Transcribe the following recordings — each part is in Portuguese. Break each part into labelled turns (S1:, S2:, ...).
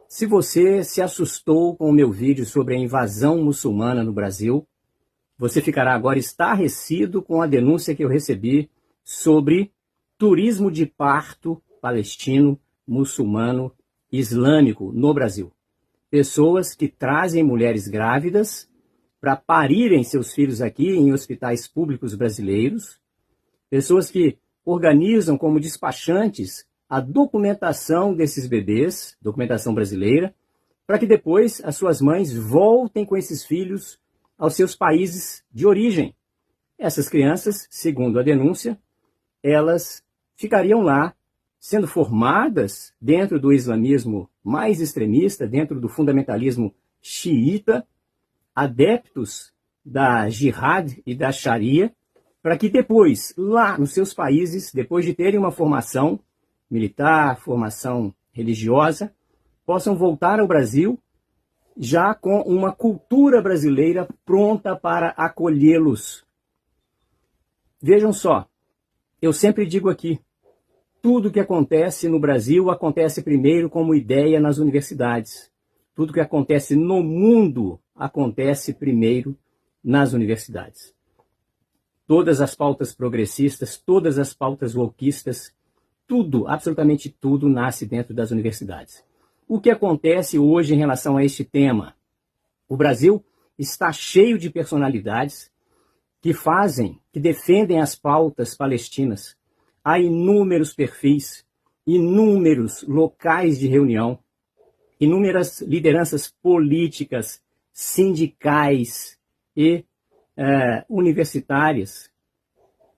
S1: Se você se assustou com o meu vídeo sobre a invasão muçulmana no Brasil, você ficará agora estarrecido com a denúncia que eu recebi sobre turismo de parto palestino, muçulmano, islâmico no Brasil. Pessoas que trazem mulheres grávidas para parirem seus filhos aqui em hospitais públicos brasileiros, pessoas que organizam como despachantes a documentação desses bebês, documentação brasileira, para que depois as suas mães voltem com esses filhos aos seus países de origem. Essas crianças, segundo a denúncia, elas ficariam lá, sendo formadas dentro do islamismo mais extremista, dentro do fundamentalismo xiita, adeptos da jihad e da sharia, para que depois, lá nos seus países, depois de terem uma formação militar, formação religiosa, possam voltar ao Brasil já com uma cultura brasileira pronta para acolhê-los. Vejam só, eu sempre digo aqui, tudo que acontece no Brasil acontece primeiro como ideia nas universidades. Tudo que acontece no mundo acontece primeiro nas universidades. Todas as pautas progressistas, todas as pautas wokeistas, tudo, absolutamente tudo, nasce dentro das universidades. O que acontece hoje em relação a este tema? O Brasil está cheio de personalidades que defendem as pautas palestinas. Há inúmeros perfis, inúmeros locais de reunião, inúmeras lideranças políticas, sindicais e universitárias,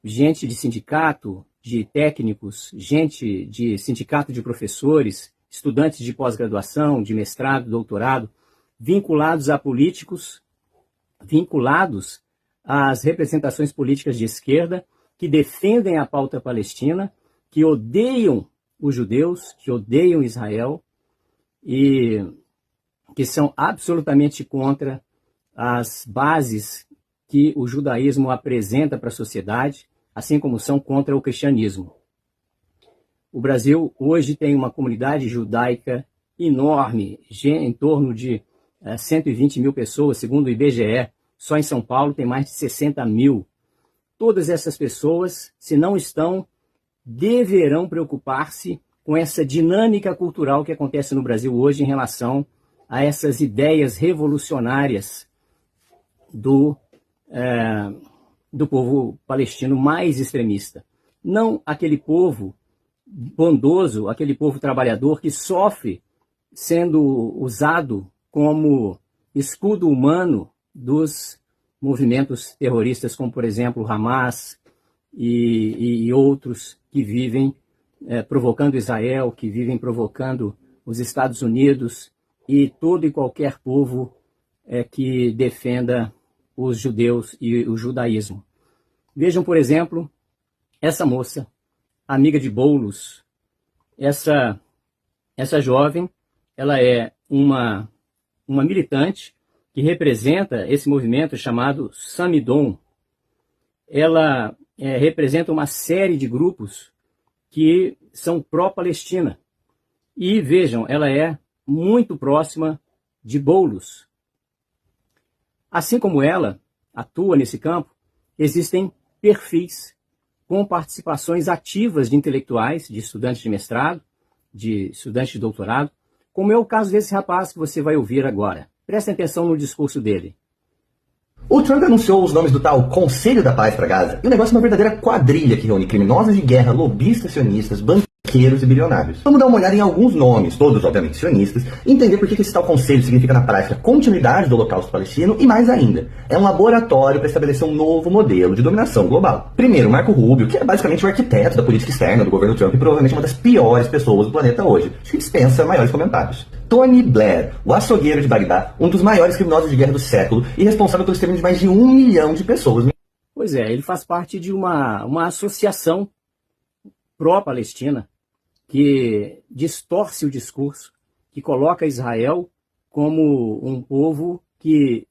S1: gente de sindicato, de técnicos, gente de sindicato de professores, estudantes de pós-graduação, de mestrado, doutorado, vinculados a políticos, vinculados às representações políticas de esquerda, que defendem a pauta palestina, que odeiam os judeus, que odeiam Israel e que são absolutamente contra as bases que o judaísmo apresenta para a sociedade, assim como são contra o cristianismo. O Brasil hoje tem uma comunidade judaica enorme, em torno de 120 mil pessoas, segundo o IBGE. Só em São Paulo tem mais de 60 mil. Todas essas pessoas, se não estão, deverão preocupar-se com essa dinâmica cultural que acontece no Brasil hoje em relação a essas ideias revolucionárias do povo palestino mais extremista. Não aquele povo bondoso, aquele povo trabalhador que sofre sendo usado como escudo humano dos movimentos terroristas, como, por exemplo, Hamas e outros que vivem provocando Israel, que vivem provocando os Estados Unidos e todo e qualquer povo que defenda os judeus e o judaísmo. Vejam, por exemplo, essa moça, amiga de Boulos, essa jovem, ela é uma militante que representa esse movimento chamado Samidon. Ela representa uma série de grupos que são pró-Palestina. E vejam, ela é muito próxima de Boulos. Assim como ela atua nesse campo, existem perfis com participações ativas de intelectuais, de estudantes de mestrado, de estudantes de doutorado, como é o caso desse rapaz que você vai ouvir agora. Prestem atenção no discurso dele.
S2: O Trump anunciou os nomes do tal Conselho da Paz para Gaza, e o negócio é uma verdadeira quadrilha que reúne criminosos de guerra, lobistas sionistas, banqueiros e bilionários. Vamos dar uma olhada em alguns nomes, todos obviamente sionistas, e entender por que esse tal conselho significa na prática continuidade do Holocausto palestino e mais ainda, é um laboratório para estabelecer um novo modelo de dominação global. Primeiro, Marco Rubio, que é basicamente o arquiteto da política externa do governo Trump e provavelmente uma das piores pessoas do planeta hoje. Acho que dispensa maiores comentários. Tony Blair, o açougueiro de Bagdá, um dos maiores criminosos de guerra do século e responsável pelo extermínio de mais de 1 milhão de pessoas.
S1: Pois é, ele faz parte de uma associação pró-Palestina que distorce o discurso, que coloca Israel como um povo que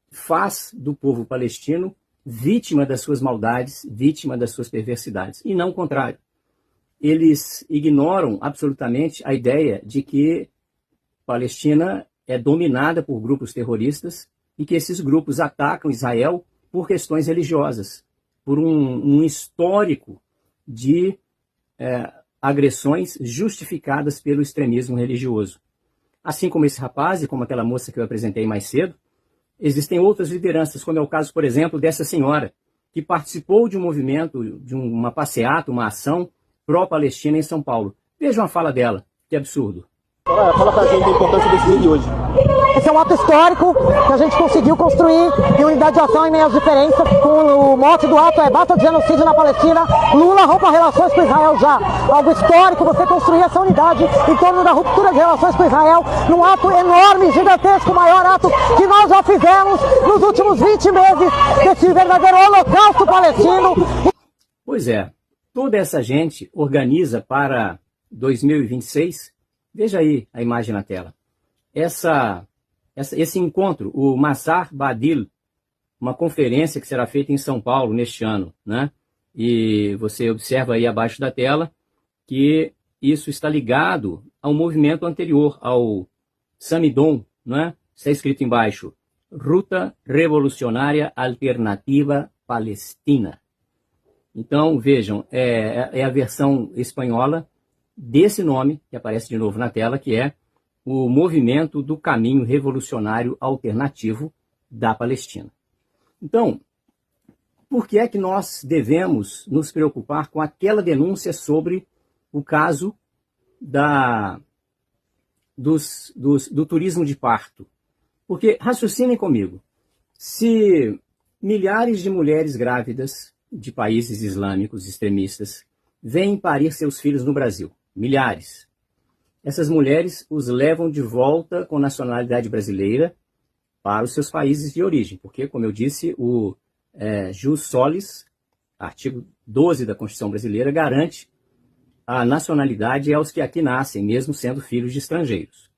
S1: faz do povo palestino vítima das suas maldades, vítima das suas perversidades, e não o contrário. Eles ignoram absolutamente a ideia de que Palestina é dominada por grupos terroristas e que esses grupos atacam Israel por questões religiosas, por um histórico de agressões justificadas pelo extremismo religioso. Assim como esse rapaz e como aquela moça que eu apresentei mais cedo, existem outras lideranças, como é o caso, por exemplo, dessa senhora, que participou de um movimento, de uma passeata, uma ação pró-Palestina em São Paulo. Vejam a fala dela, que absurdo.
S3: Fala pra gente a importância desse vídeo hoje.
S4: Esse é um ato histórico que a gente conseguiu construir em unidade de ação em meio às diferenças. O mote do ato é basta de genocídio na Palestina, Lula rompa relações com Israel já. Algo histórico, você construir essa unidade em torno da ruptura de relações com Israel, num ato enorme, gigantesco, o maior ato que nós já fizemos nos últimos 20 meses desse verdadeiro holocausto palestino.
S1: Pois é, toda essa gente organiza para 2026, veja aí a imagem na tela, esse encontro, o Massar Badil, uma conferência que será feita em São Paulo neste ano, né? E você observa aí abaixo da tela que isso está ligado ao movimento anterior, ao Samidon, né? Está escrito embaixo, Ruta Revolucionária Alternativa Palestina. Então, vejam, é a versão espanhola desse nome, que aparece de novo na tela, que é o Movimento do Caminho Revolucionário Alternativo da Palestina. Então, por que é que nós devemos nos preocupar com aquela denúncia sobre o caso do turismo de parto? Porque, raciocinem comigo, se milhares de mulheres grávidas de países islâmicos extremistas vêm parir seus filhos no Brasil, milhares, essas mulheres os levam de volta com nacionalidade brasileira para os seus países de origem, porque, como eu disse, o Jus Solis, artigo 12 da Constituição Brasileira, garante a nacionalidade aos que aqui nascem, mesmo sendo filhos de estrangeiros.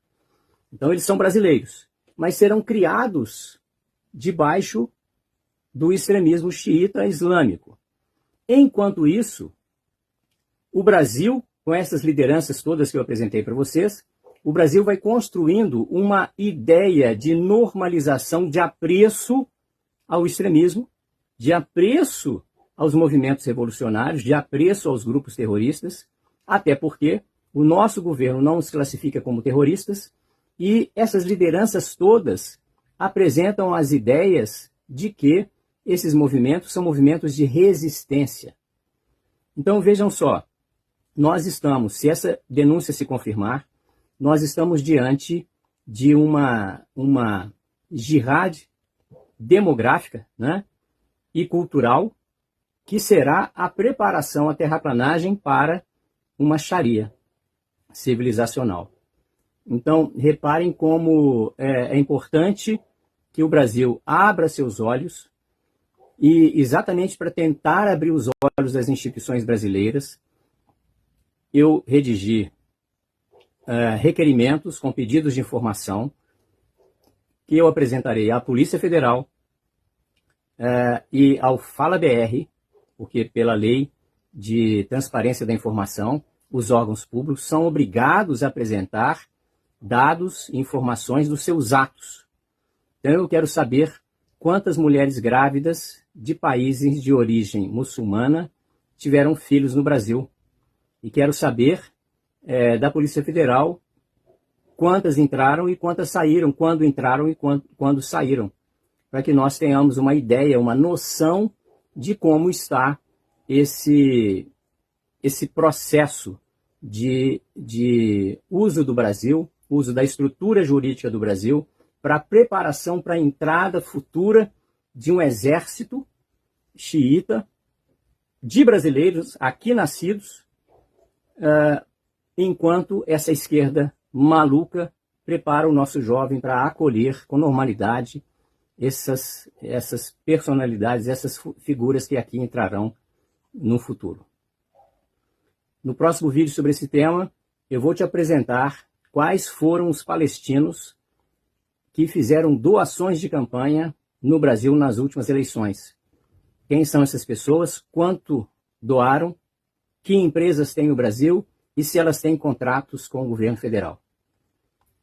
S1: Então, eles são brasileiros, mas serão criados debaixo do extremismo xiita islâmico. Enquanto isso, o Brasil, com essas lideranças todas que eu apresentei para vocês, o Brasil vai construindo uma ideia de normalização, de apreço ao extremismo, de apreço aos movimentos revolucionários, de apreço aos grupos terroristas, até porque o nosso governo não os classifica como terroristas e essas lideranças todas apresentam as ideias de que esses movimentos são movimentos de resistência. Então vejam só, nós estamos, se essa denúncia se confirmar, nós estamos diante de uma jihad demográfica, né, e cultural que será a preparação, a terraplanagem para uma Sharia civilizacional. Então, reparem como é importante que o Brasil abra seus olhos e, exatamente para tentar abrir os olhos das instituições brasileiras, eu redigi requerimentos com pedidos de informação que eu apresentarei à Polícia Federal e ao Fala BR, porque pela lei de transparência da informação, os órgãos públicos são obrigados a apresentar dados e informações dos seus atos. Então eu quero saber quantas mulheres grávidas de países de origem muçulmana tiveram filhos no Brasil. E quero saber da Polícia Federal quantas entraram e quantas saíram, quando entraram e quando saíram, para que nós tenhamos uma ideia, uma noção de como está esse processo de uso do Brasil, uso da estrutura jurídica do Brasil, para a preparação para a entrada futura de um exército xiita de brasileiros aqui nascidos, enquanto essa esquerda maluca prepara o nosso jovem para acolher com normalidade essas personalidades, essas figuras que aqui entrarão no futuro. No próximo vídeo sobre esse tema, eu vou te apresentar quais foram os palestinos que fizeram doações de campanha no Brasil nas últimas eleições. Quem são essas pessoas, quanto doaram, que empresas tem o Brasil e se elas têm contratos com o governo federal.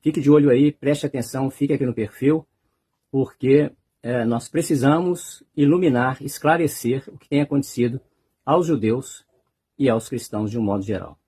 S1: Fique de olho aí, preste atenção, fique aqui no perfil, porque nós precisamos iluminar, esclarecer o que tem acontecido aos judeus e aos cristãos de um modo geral.